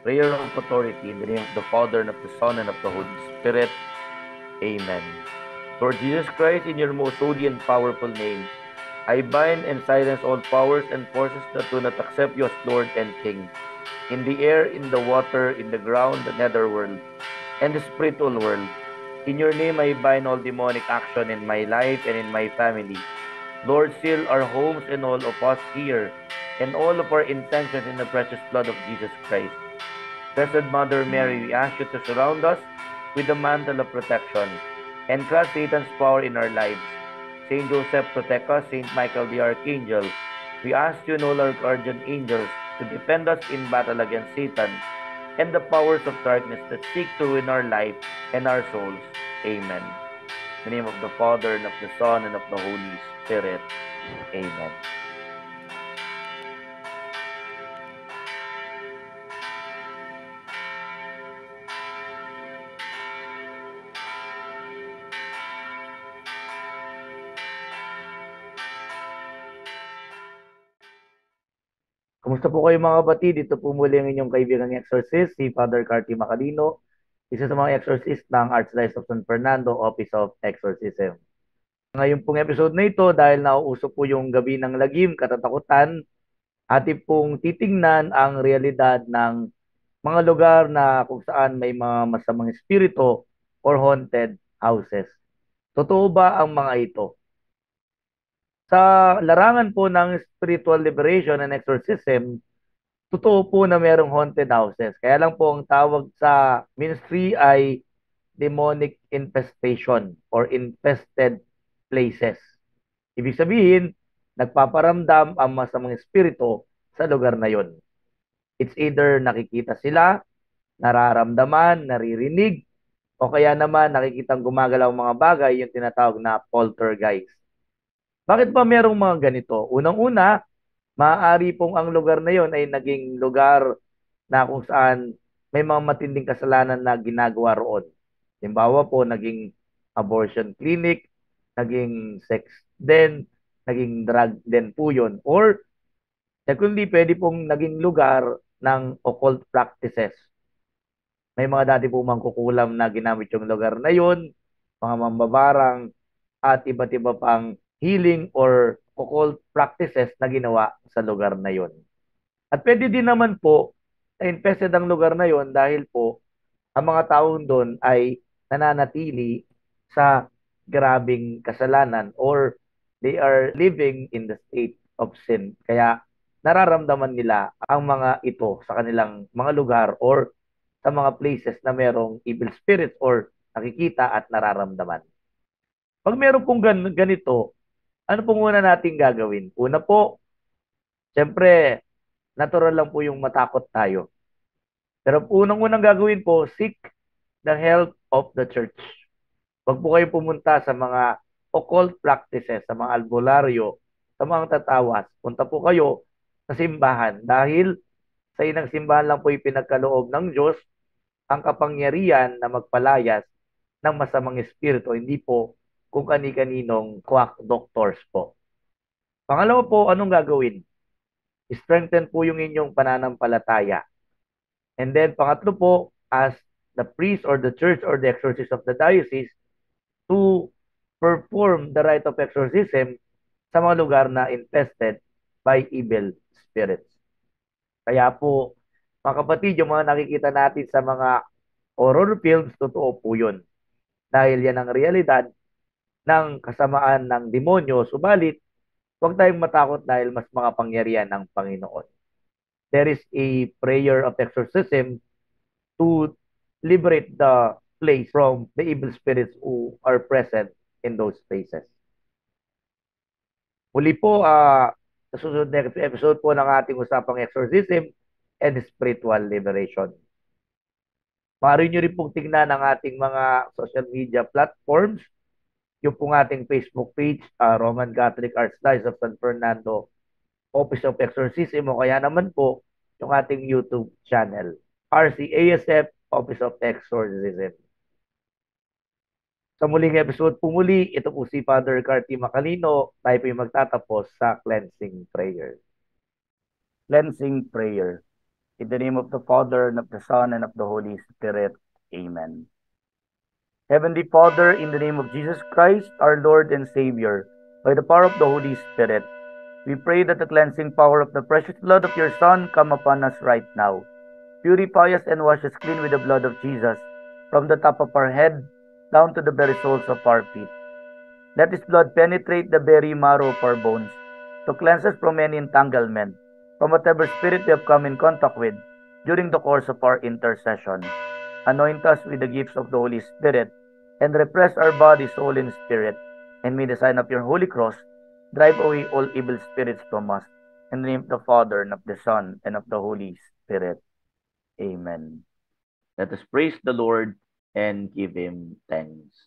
prayer of authority in the name of the Father, and of the Son, and of the Holy Spirit. Amen. Lord Jesus Christ, in your most holy and powerful name, I bind and silence all powers and forces that do not accept you as Lord and King. In the air, in the water, in the ground, the netherworld, and the spiritual world. In your name, I bind all demonic action in my life and in my family. Lord, seal our homes and all of us here, and all of our intentions in the precious blood of Jesus Christ. Blessed Mother Mary, we ask you to surround us with the mantle of protection and crush Satan's power in our lives. Saint Joseph, protect us. Saint Michael the Archangel, we ask you and all our guardian angels to defend us in battle against Satan and the powers of darkness that seek to ruin our life and our souls. Amen. In the name of the Father, and of the Son, and of the Holy Spirit. Amen. Kumusta po kayo mga kapatid? Ito po muli ang inyong kaibigang exorcist, si Father Carty Macalino, isa sa mga exorcist ng Archdiocese of San Fernando, Office of Exorcism. Ngayon pong episode na ito, dahil nauuso po yung gabi ng lagim, katatakutan, ating pong titingnan ang realidad ng mga lugar na kung saan may mga masamang espiritu or haunted houses. Totoo ba ang mga ito? Sa larangan po ng spiritual liberation and exorcism, totoo po na merong haunted houses. Kaya lang po ang tawag sa ministry ay demonic infestation or infested places. Ibig sabihin, nagpaparamdam ang masamang espiritu sa lugar na yon. It's either nakikita sila, nararamdaman, naririnig, o kaya naman nakikitang gumagalaw mga bagay, yung tinatawag na poltergeist. Bakit ba merong mga ganito? Unang-una, maaari pong ang lugar na yon ay naging lugar na kung saan may mga matinding kasalanan na ginagawa roon. Halimbawa po, naging abortion clinic, naging sex den, naging drug den po yun. Or, kundi pwede pong naging lugar ng occult practices. May mga dati po mangkukulam na ginamit yung lugar na yun, mga mambabarang, at iba't iba pang healing or occult practices na ginawa sa lugar na yun. At pwede din naman po na infested ang lugar na yon dahil po ang mga taong doon ay nananatili sa grabing kasalanan or they are living in the state of sin. Kaya nararamdaman nila ang mga ito sa kanilang mga lugar or sa mga places na merong evil spirits or nakikita at nararamdaman. Pag meron pong ganito, ano pong muna natin gagawin? Una po, siyempre, natural lang po yung matakot tayo. Pero unang-unang gagawin po, seek the help of the church. Huwag po kayo pumunta sa mga occult practices, sa mga albularyo, sa mga tatawas. Punta po kayo sa simbahan dahil sa inang simbahan lang po ipinagkaloob ng Diyos ang kapangyarihan na magpalayas ng masamang espiritu, hindi po kung kani-kaninong quack doctors po. Pangalawa po, anong gagawin? Strengthen po yung inyong pananampalataya. And then, pangatlo po, as the priest or the church or the exorcist of the diocese to perform the rite of exorcism sa mga lugar na infested by evil spirits. Kaya po, mga kapatid, yung mga nakikita natin sa mga horror films, totoo po yun. Dahil yan ang realidad ng kasamaan ng demonyo. Subalit, huwag tayong matakot dahil mas makapangyarihan ng Panginoon. There is a prayer of exorcism to liberate the place from the evil spirits who are present in those places. Muli po, sa susunod na episode po ng ating usapang exorcism and spiritual liberation. Maaari nyo rin pong tingnan ang ating mga social media platforms, yung pong ating Facebook page, Roman Catholic Archdiocese of San Fernando, Office of Exorcism, o kaya naman po yung ating YouTube channel, RCASF, Office of Exorcism. Sa muling episode po muli, ito po si Father Carty Macalino. Tayo po yung magtatapos sa cleansing prayer. Cleansing prayer. In the name of the Father, and of the Son, and of the Holy Spirit. Amen. Heavenly Father, in the name of Jesus Christ, our Lord and Savior, by the power of the Holy Spirit, we pray that the cleansing power of the precious blood of your Son come upon us right now. Purify us and wash us clean with the blood of Jesus, from the top of our head down to the very soles of our feet. Let His blood penetrate the very marrow of our bones, to cleanse us from any entanglement, from whatever spirit we have come in contact with during the course of our intercession. Anoint us with the gifts of the Holy Spirit, and repress our body, soul, and spirit, and may the sign of your Holy Cross drive away all evil spirits from us. In the name of the Father, and of the Son, and of the Holy Spirit. Amen. Let us praise the Lord and give Him thanks.